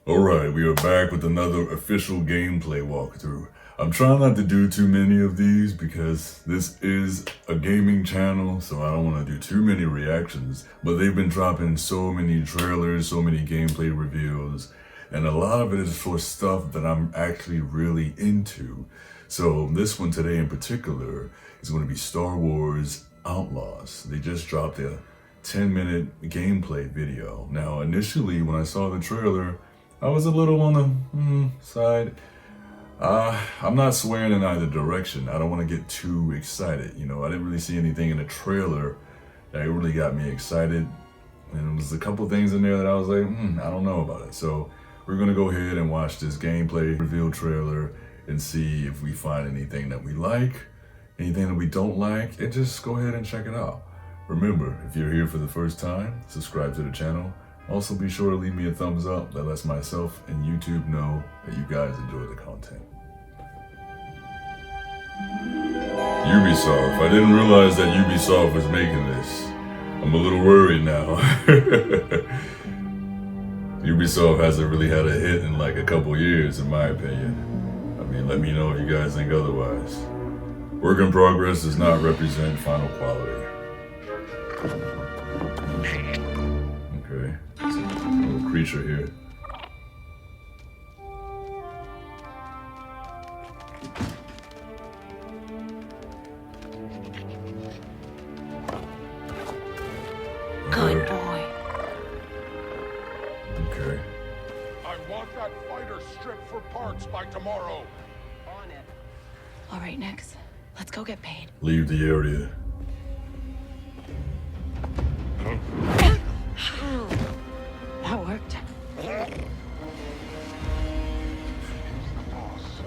Alright, we are back with another official gameplay walkthrough. I'm trying not to do too many of these because this is a gaming channel, so I don't want to do too many reactions, but they've been dropping so many trailers, so many gameplay reveals, and a lot of it is for stuff that I'm actually really into. So this one today in particular is going to be Star Wars Outlaws. They just dropped a 10-minute gameplay video. Now initially when I saw the trailer, I was a little on the side. I'm not swearing in either direction. I don't want to get too excited. You know, I didn't really see anything in the trailer that really got me excited. And there was a couple things in there that I was like, I don't know about it. So we're going to go ahead and watch this gameplay reveal trailer and see if we find anything that we like, anything that we don't like, and just go ahead and check it out. Remember, if you're here for the first time, subscribe to the channel. Also be sure to leave me a thumbs up. That lets myself and YouTube know that you guys enjoy the content. Ubisoft. I didn't realize that Ubisoft was making this. I'm a little worried now. Ubisoft hasn't really had a hit in like a couple years, in my opinion. I mean, let me know if you guys think otherwise. Work in progress does not represent final quality. Okay, there's a little creature here. Good boy. Okay. I want that fighter stripped for parts by tomorrow. On it. All right, Nix. Let's go get paid. Leave the area. That worked. I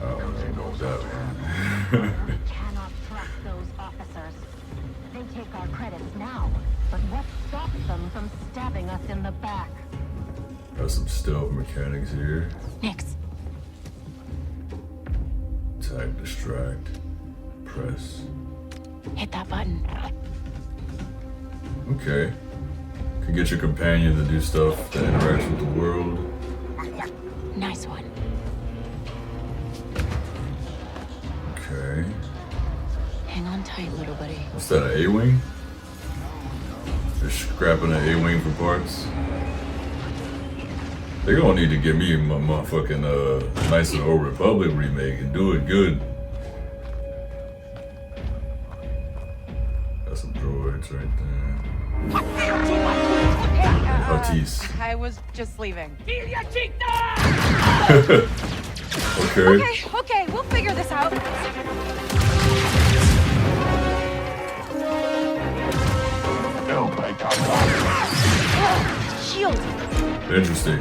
don't know about that one. We cannot trust those officers. They take our credits now, but what stops them from stabbing us in the back? Got some stealth mechanics here. Nix. Attack, distract, press. Hit that button. Okay. Could get your companion to do stuff that interacts with the world. Nice one. Okay. Hang on tight, little buddy. What's that, an A-Wing? They're scrapping an A-Wing for parts. They're gonna need to give me my motherfucking Knights of the Old Republic remake and do it good. Got some droids right there. Hotties. I was just leaving. Okay. Okay, we'll figure this out. Shield. Interesting.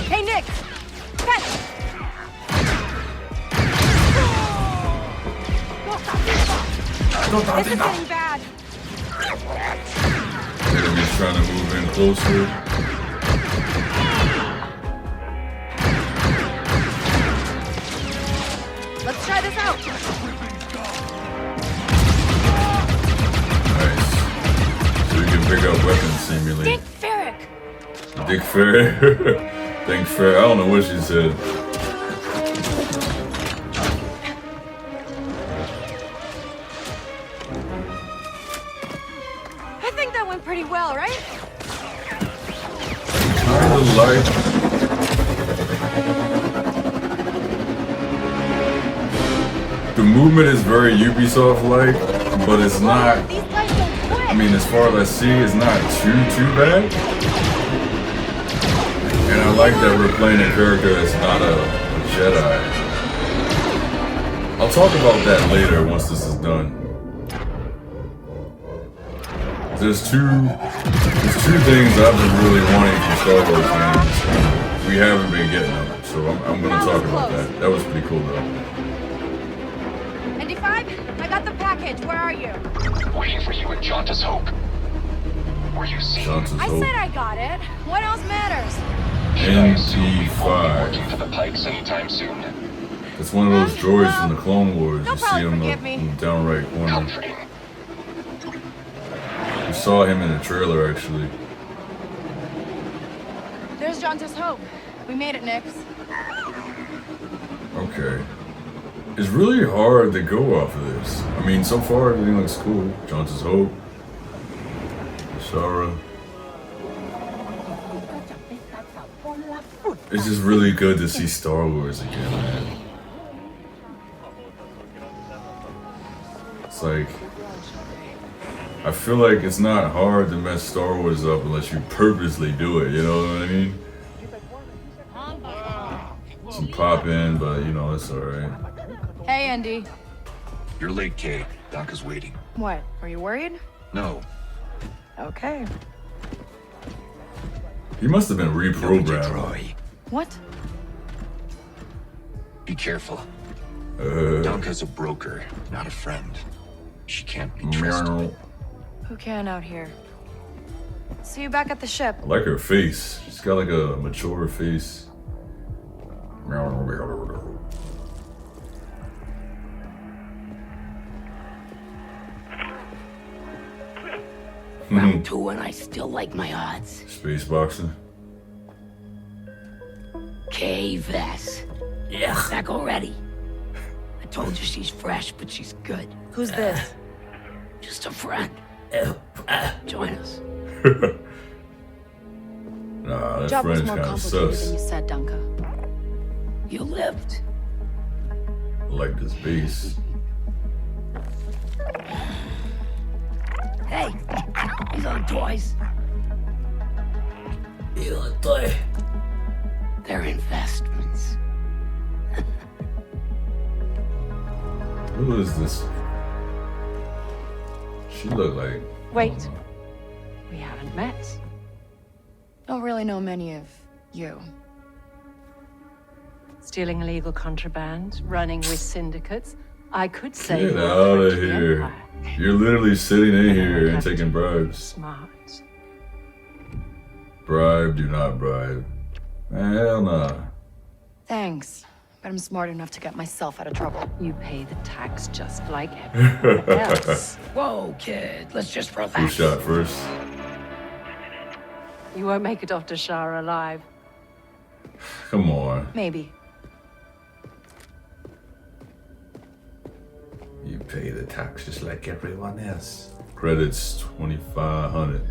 Hey, Nick. Catch. This is getting bad. Enemies trying to move in closer. Let's try this out. Nice. So you can pick up weapons seemingly. Dick Ferrick. Dick Fair. Thank Fair. I don't know what she said. I think that went pretty well, right? Kinda like. The movement is very Ubisoft-like, but it's not. These guys don't quit. I mean, as far as I see, it's not too bad. And I like that we're playing a character that's not a Jedi. I'll talk about that later once this is done. There's two things I've been really wanting from Star Wars games. We haven't been getting them, so I'm gonna talk about that. That was pretty cool though. 95, I got the package. Where are you? Waiting for you at Jauntus Hope. Were you seen? Jauntus I Hope. said I got it. What else matters? I assume you won't be NP5. working for the Pikes anytime soon. It's one of those droids from the Clone Wars. No You see problem, him forgive me. in the down right corner. Comforting. We saw him in the trailer, actually. There's Jonta's Hope. We made it, Nix. Okay. It's really hard to go off of this. I mean, so far everything looks cool. Johnson's Hope. Shara. It's just really good to see Star Wars again, man. It's like, I feel like it's not hard to mess Star Wars up unless you purposely do it, you know what I mean? Some pop in, but you know, it's alright. Hey, Andy. You're late, Kay. Doc is waiting. What? Were you worried? No. Okay. He must have been No, reprogrammed. Troy. What? Be careful. Donka's a broker, not a friend. She can't be trusted. Meow. Who can out here? See you back at the ship. I like her face. She's got like a mature face. Round two and I still like my odds. Space boxing. K-Vess. Yeah, back already. I told you she's fresh, but she's good. Who's this? Just a friend. Join us. Nah, that Job was friend's more kind of complicated sus. than you said, Dunka. You lived. I like this base. Hey, these are toys. They're investments. Who is this? She look like. Wait. We haven't met. Don't really know many of you. Stealing illegal contraband, running with syndicates. I could say Get you're a out of threat to the here. Empire. You're literally sitting in here and taking bribes. Smart. Bribe, do not bribe. Man, hell nah. Thanks. But I'm smart enough to get myself out of trouble. You pay the tax just like everyone else. Whoa, kid, let's just Who relax. shot first? You won't make it off to Shara alive. Come on. Maybe. You pay the tax just like everyone else. Credits 2,500.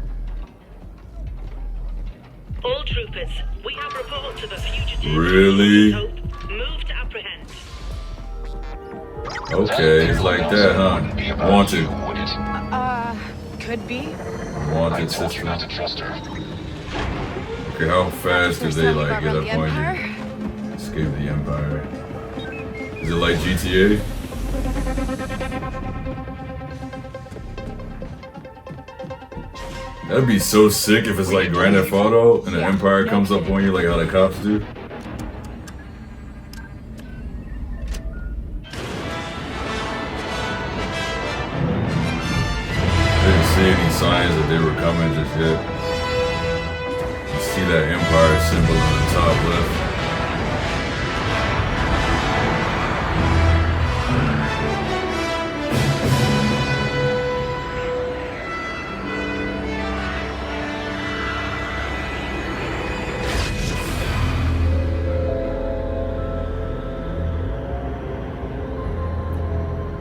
All troopers, we have reports of a fugitive. Really? Hope. Move to apprehend. Okay, it's like that, huh? Wanted. Would it? Could be. I Wanted told you system. not to trust her. Okay, how fast do First they time we like brought get around up the on Empire. you? Escape the Empire. Is it like GTA? That'd be so sick if it's like Grand Theft Auto and the Empire comes up on you like how the cops do. Didn't see any signs that they were coming just yet. You see that Empire symbol on the top left.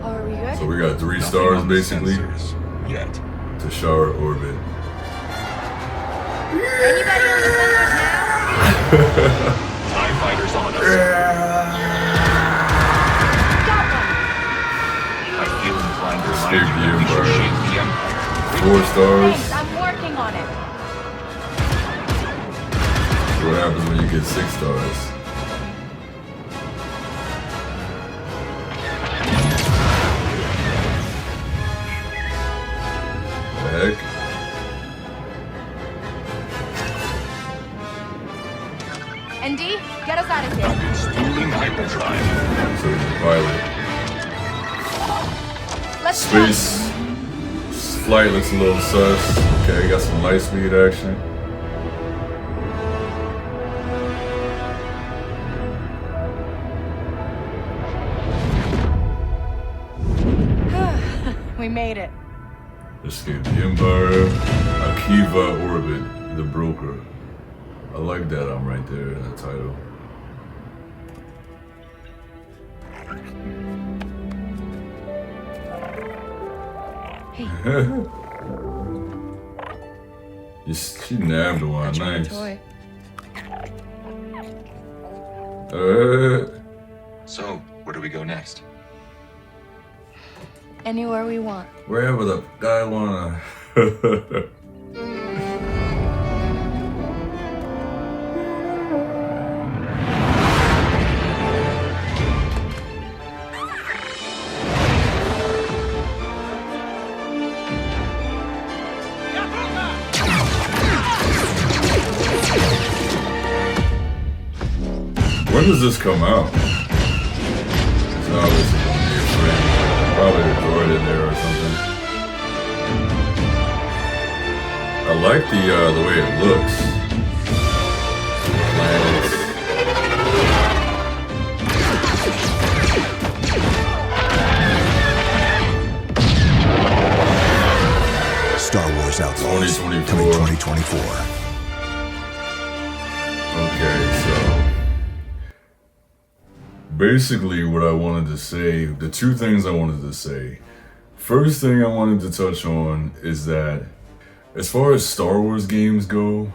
Oh, are we good? So we got 3 Nothing stars on the basically sensors yet. to Shara orbit. Anybody on the sensors now? TIE fighters on us. Got one! I feel inclined to Escape remind you the that we should Empire. shake the Empire. 4 stars. Thanks, I'm working on it. What happens when you get 6 stars? The heck? ND, get us out of here. Duncan's dueling hyperdrive. So he's a pilot. Let's go. Space flight looks a little sus. Okay, got some light speed action. We made it. Escape the Empire. Akiva Orbit, the broker. I like that I'm right there in the title. Hey. She nabbed one, nice. Toy. So, where do we go next? Anywhere we want. Wherever the guy wanna. When does this come out? It's obviously gonna be a friend. Probably a droid in there or something. I like the way it looks. Planets. Star Wars Outlaws 2024. coming 2024. Okay, so basically what I wanted to say, the two things I wanted to say. First thing I wanted to touch on is that as far as Star Wars games go,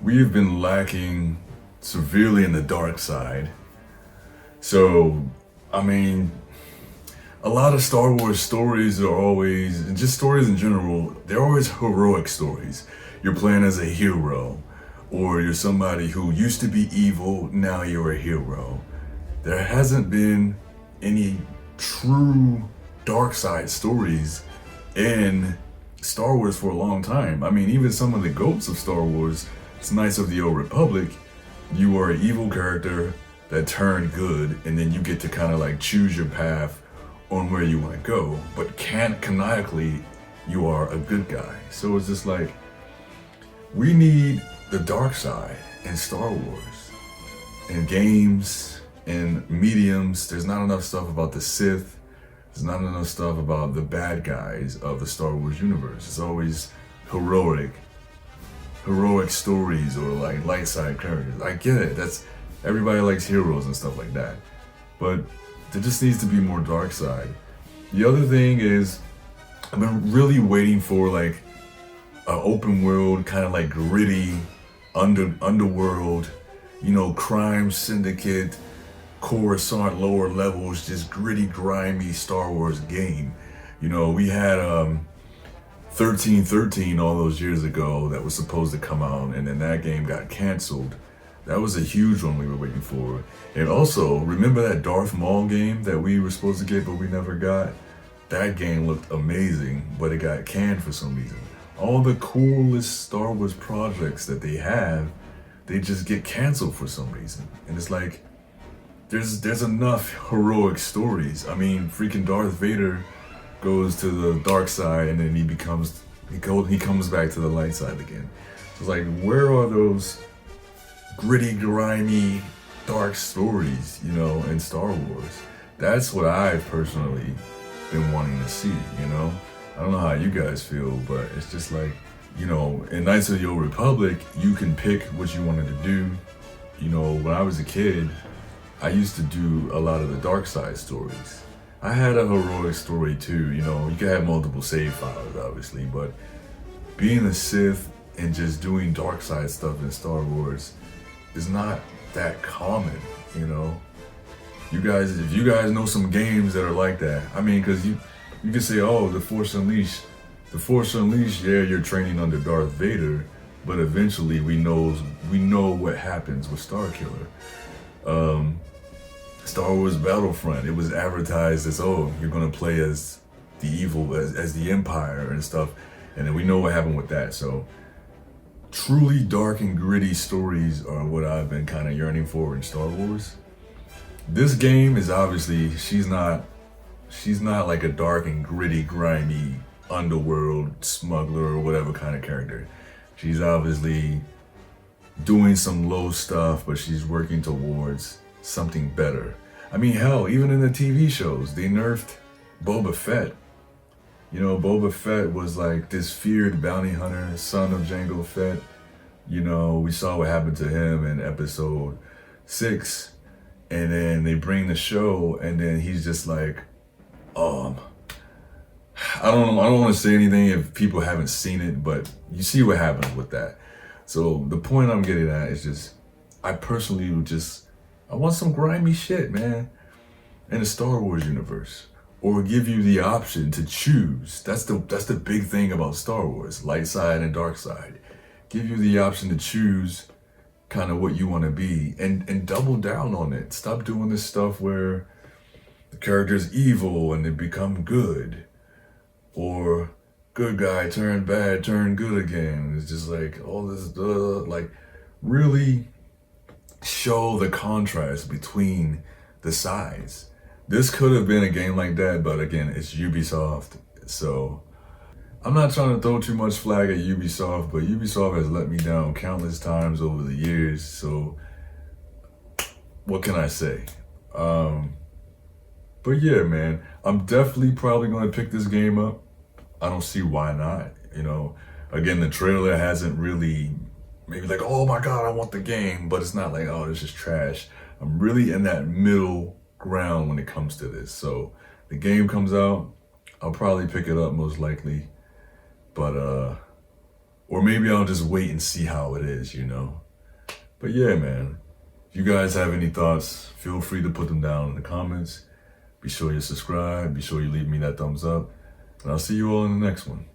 we have been lacking severely in the dark side. So, I mean, a lot of Star Wars stories are always, and just stories in general, they're always heroic stories. You're playing as a hero, or you're somebody who used to be evil, now you're a hero. There hasn't been any true dark side stories in Star Wars for a long time. I mean, even some of the GOATs of Star Wars, it's Knights of the Old Republic, you are an evil character that turned good, and then you get to kind of like choose your path on where you want to go. But canonically, you are a good guy. So it's just like, we need the dark side in Star Wars. In games, in mediums, there's not enough stuff about the Sith. There's not enough stuff about the bad guys of the Star Wars universe. It's always heroic stories or like light side characters. I get it. That's everybody likes heroes and stuff like that. But there just needs to be more dark side. The other thing is, I've been really waiting for like an open world, kind of like gritty underworld, you know, crime syndicate, Coruscant lower levels, just gritty, grimy Star Wars game. You know, we had 1313 all those years ago that was supposed to come out, and then that game got canceled. That was a huge one we were waiting for. And also, remember that Darth Maul game that we were supposed to get but we never got? That game looked amazing, but it got canned for some reason. All the coolest Star Wars projects that they have, they just get canceled for some reason. And it's like, there's enough heroic stories. I mean, freaking Darth Vader goes to the dark side and then he comes back to the light side again. It's like, where are those gritty, grimy, dark stories, you know, in Star Wars? That's what I've personally been wanting to see, you know? I don't know how you guys feel, but it's just like, you know, in Knights of the Old Republic, you can pick what you wanted to do. You know, when I was a kid, I used to do a lot of the dark side stories. I had a heroic story too, you know, you can have multiple save files obviously, but being a Sith and just doing dark side stuff in Star Wars is not that common, you know. If you guys know some games that are like that, I mean, because you can say, oh, The Force Unleashed, yeah, you're training under Darth Vader, but eventually we know what happens with Starkiller. Star Wars Battlefront, it was advertised as, oh, you're gonna play as the evil, as the Empire and stuff, and then we know what happened with that. So truly dark and gritty stories are what I've been kind of yearning for in Star Wars. This game is obviously, she's not like a dark and gritty, grimy underworld smuggler or whatever kind of character. She's obviously doing some low stuff, but she's working towards something better. I mean, hell, even in the TV shows, they nerfed Boba Fett. You know, Boba Fett was like this feared bounty hunter, son of Jango Fett. You know, we saw what happened to him in episode 6. And then they bring the show, and then he's just like, I don't want to say anything if people haven't seen it, but you see what happens with that. So the point I'm getting at is just, I personally I want some grimy shit, man, in the Star Wars universe, or give you the option to choose. That's the big thing about Star Wars, light side and dark side. Give you the option to choose kind of what you want to be, and double down on it. Stop doing this stuff where the character's evil and they become good, or good guy turn bad, turn good again. It's just like all this, like really show the contrast between the sides. This could have been a game like that, but again, it's Ubisoft. So I'm not trying to throw too much flag at Ubisoft, but Ubisoft has let me down countless times over the years. So what can I say? But yeah, man, I'm definitely probably going to pick this game up. I don't see why not. You know, again, the trailer hasn't really maybe like, oh my God, I want the game, but it's not like, oh, this is trash. I'm really in that middle ground when it comes to this. So the game comes out, I'll probably pick it up most likely, but or maybe I'll just wait and see how it is, you know. But yeah, man, if you guys have any thoughts, feel free to put them down in the comments. Be sure you subscribe, be sure you leave me that thumbs up, and I'll see you all in the next one.